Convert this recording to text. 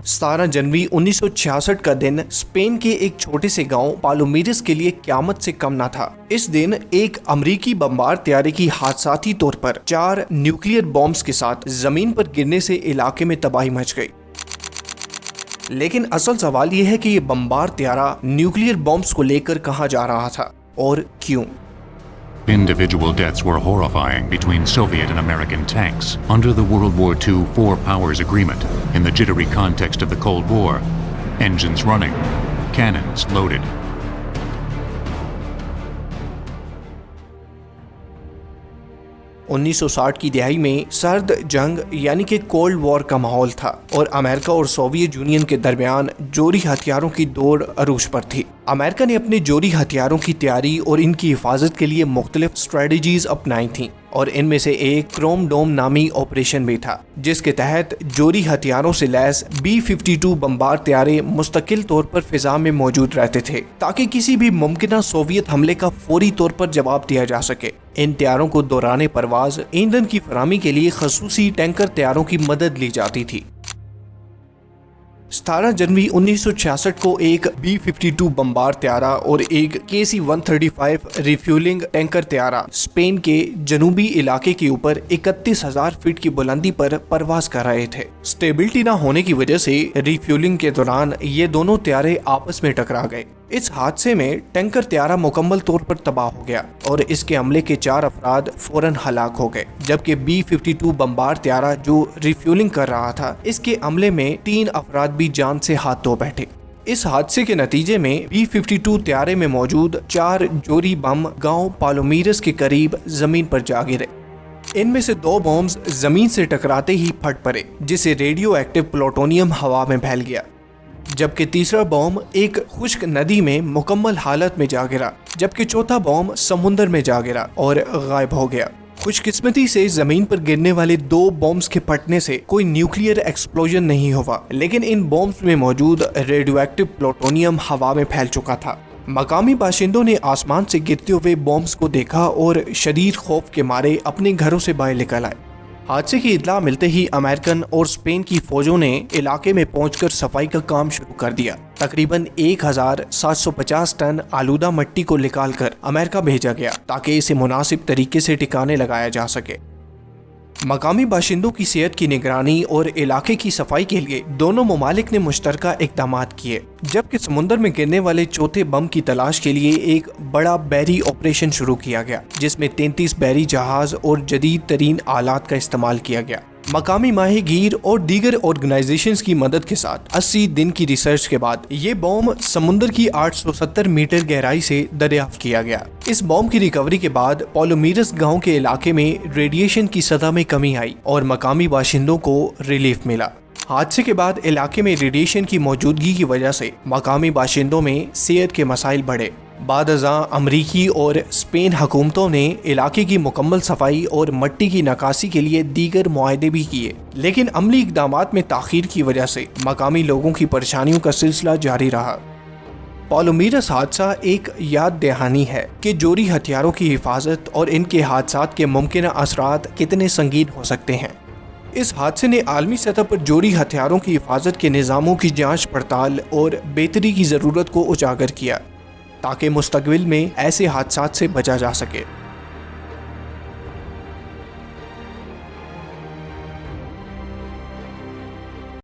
17 जनवरी 1966 का दिन स्पेन के एक छोटे से गांव पालोमीरस के लिए क़यामत से कम न था। इस दिन एक अमेरिकी बमबार तैयारे की हादसाती तौर पर 4 न्यूक्लियर बॉम्ब्स के साथ जमीन पर गिरने से इलाके में तबाही मच गई। लेकिन असल सवाल यह है कि ये बमबार तैयारा न्यूक्लियर बॉम्ब्स को लेकर कहां जा रहा था और क्यों। Individual deaths were horrifying between Soviet and American tanks under the World War II Four Powers Agreement in the jittery context of the Cold War. Engines running, cannons loaded. उन्नीस 1960 की दिहाई में सर्द जंग यानी कि कोल्ड वॉर का माहौल था और अमेरिका और सोवियत यूनियन के दरमियान जोरी हथियारों की दौड़ अरूज पर थी। अमेरिका ने अपने जोरी हथियारों की तैयारी और इनकी हिफाजत के लिए मुख्तलिफ स्ट्रेटजीज अपनाई थी और इनमें से एक क्रोम डोम नामी ऑपरेशन भी था, जिसके तहत जोरी हथियारों से लैस B-52 बमबार तैयारे मुस्तकिल तौर पर फिजा में मौजूद रहते थे ताकि किसी भी मुमकिन सोवियत हमले का फौरी तौर पर जवाब दिया जा सके। इन तैयारों को दौरान परवाज ईंधन की फराहमी के लिए खसूसी टैंकर तैयारों की मदद ली जाती थी। 17 जनवरी 1966 को एक B-52 बमबार तैयारा और एक KC-135 रिफ्यूलिंग टैंकर तैयारा स्पेन के जनूबी इलाके के ऊपर 31,000 फीट की बुलंदी पर परवाज कर रहे थे। स्टेबिलिटी न होने की वजह से रिफ्यूलिंग के दौरान ये दोनों तैयारे आपस में टकरा गए। इस हादसे में टैंकर तैयारा मुकम्मल तौर पर तबाह हो गया और इसके हमले के 4 अफराद फौरन हलाक हो गए, जबकि B-52 बमबार तैयारा जो रिफ्यूलिंग कर रहा था इसके हमले में 3 अफराद भी जान से हाथ धो बैठे। इस हादसे के नतीजे में B-52 तैयारे में मौजूद 4 जोरी बम गांव पालोमीरस के करीब जमीन पर जा गिरे। इनमें से 2 बॉम्ब्स जमीन से टकराते ही फट पड़े, जिससे रेडियो एक्टिव प्लूटोनियम हवा में फैल गया, जबकि तीसरा बॉम्ब एक खुश्क नदी में मुकम्मल हालत में जा गिरा, जबकि चौथा बॉम्ब समुद्र में जा गिरा और गायब हो गया। खुशकिस्मती से जमीन पर गिरने वाले 2 बॉम्ब्स के फटने से कोई न्यूक्लियर एक्सप्लोजन नहीं हुआ, लेकिन इन बॉम्ब्स में मौजूद रेडियो एक्टिव प्लूटोनियम हवा में फैल चुका था। मकामी बाशिंदों ने आसमान से गिरते हुए बॉम्ब्स को देखा और शदीद खौफ के मारे अपने घरों से बाहर निकल आए। हादसे की इत्तला मिलते ही अमेरिकन और स्पेन की फौजों ने इलाके में पहुंचकर सफाई का काम शुरू कर दिया। तकरीबन 1750 टन आलूदा मिट्टी को निकालकर अमेरिका भेजा गया ताकि इसे मुनासिब तरीके से ठिकाने लगाया जा सके। मकामी बाशिंदों की सेहत की निगरानी और इलाके की सफाई के लिए दोनों ममालिक ने मुश्तरका इक़दामात किए, जबकि समुद्र में गिरने वाले चौथे बम की तलाश के लिए एक बड़ा बहरी ऑपरेशन शुरू किया गया, जिसमें 33 बहरी जहाज और जदीद तरीन आलात का इस्तेमाल किया गया। मकामी माहिगीर और दीगर ऑर्गेनाइजेशंस की मदद के साथ 80 दिन की रिसर्च के बाद ये बॉम्ब समुद्र की 870 मीटर गहराई से दरियाफ्त किया गया। इस बॉम्ब की रिकवरी के बाद पालोमीरस गांव के इलाके में रेडिएशन की सतह में कमी आई और मकामी बाशिंदों को रिलीफ मिला। हादसे के बाद इलाके में रेडिएशन की मौजूदगी की वजह से मकामी बाशिंदों में सेहत के मसाइल बढ़े। बादअज़ां अमरीकी और स्पेन हुकूमतों ने इलाके की मुकम्मल सफाई और मिट्टी की नकासी के लिए दीगर मुआहदे भी किए, लेकिन अमली इक़दामात में ताख़ीर की वजह से मकामी लोगों की परेशानियों का सिलसिला जारी रहा। पालोमीरस हादसा एक याद दहानी है कि जोरी हथियारों की हिफाजत और इनके हादसात के मुमकिन असरात कितने संगीन हो सकते हैं। इस हादसे ने आलमी सतह पर जोरी हथियारों की हिफाजत के निज़ामों की जांच पड़ताल और बेहतरी की ज़रूरत को उजागर किया ताकि मुस्तक़बिल में ऐसे हादसात से बचा जा सके।